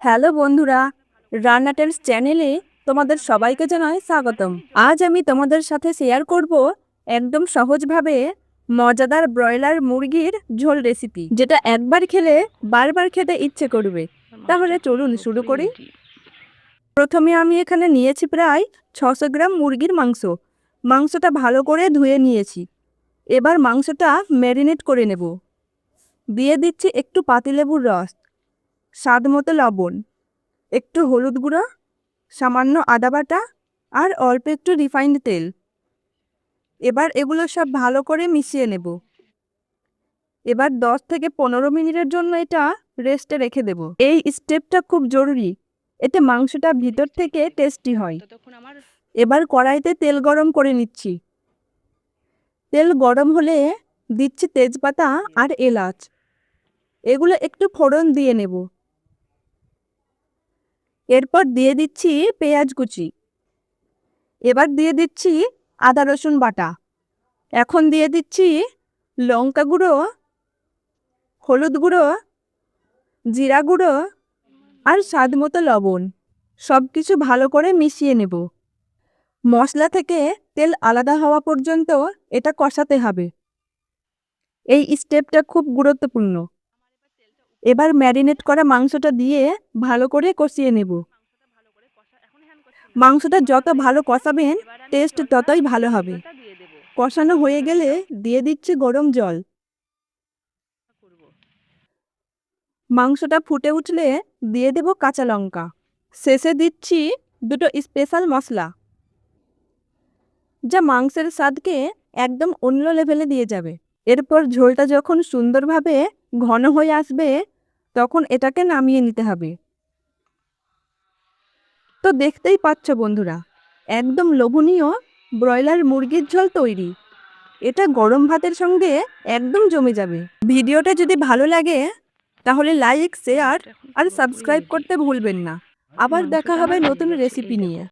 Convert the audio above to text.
Hello বন্ধুরা, রান্না tales চ্যানেলে তোমাদের সবাইকে জানাই স্বাগতম। আজ আমি তোমাদের সাথে শেয়ার করব একদম সহজভাবে মজাদার ব্রয়লার মুরগির ঝোল রেসিপি, যেটা একবার খেলে বারবার খেতে ইচ্ছে করবে। তাহলে চলুন শুরু করি। প্রথমে আমি এখানে নিয়েছি প্রায় 600 গ্রাম মুরগির মাংস। মাংসটা ভালো করে ধুয়ে নিয়েছি। এবার মাংসটা ম্যারিনেট করে নেব। দিয়ে দিচ্ছি একটু পাতিলেবুর রস, স্বাদ মতো লবণ, একটু হলুদ গুঁড়ো, সামান্য আদা বাটা আর অল্প একটু রিফাইন্ড তেল। এবার এগুলো সব ভালো করে মিশিয়ে নেব। এবার 10 থেকে 15 মিনিটের জন্য এটা রেস্টে রেখে দেব। এই স্টেপটা খুব জরুরি, এতে মাংসটা ভিতর থেকে টেস্টি হয়। এবার কড়াইতে তেল গরম করে নিচ্ছি। তেল গরম হলে দিচ্ছি তেজপাতা আর এলাচ। এগুলো একটু ফোড়ন দিয়ে নেব। এরপর দিয়ে দিচ্ছি পেঁয়াজ কুচি। এবার দিয়ে দিচ্ছি আদা রসুন বাটা। এখন দিয়ে দিচ্ছি লঙ্কা গুঁড়ো, হলুদ গুঁড়ো, জিরা গুঁড়ো আর স্বাদ মতো লবণ। সব কিছু ভালো করে মিশিয়ে নেব। মশলা থেকে তেল আলাদা হওয়া পর্যন্ত এটা কষাতে হবে। এই স্টেপটা খুব গুরুত্বপূর্ণ। এবার ম্যারিনেট করা মাংসটা দিয়ে ভালো করে কষিয়ে নেব। মাংসটা যত ভালো কষাবেন টেস্ট ততই ভালো হবে। কষানো হয়ে গেলে দিয়ে দিচ্ছি গরম জল। মাংসটা ফুটে উঠলে দিয়ে দেব কাঁচা লঙ্কা। শেষে দিচ্ছি দুটো স্পেশাল মশলা, যা মাংসের স্বাদকে একদম অন্য লেভেলে দিয়ে যাবে। এরপর ঝোলটা যখন সুন্দরভাবে ঘন হয়ে আসবে তখন এটাকে নামিয়ে নিতে হবে। তো দেখতেই পাচ্ছ বন্ধুরা, একদম লোভনীয় ব্রয়লার মুরগির ঝোল তৈরি। এটা গরম ভাতের সঙ্গে একদম জমে যাবে। ভিডিওটা যদি ভালো লাগে তাহলে লাইক, শেয়ার আর সাবস্ক্রাইব করতে ভুলবেন না। আবার দেখা হবে নতুন রেসিপি নিয়ে।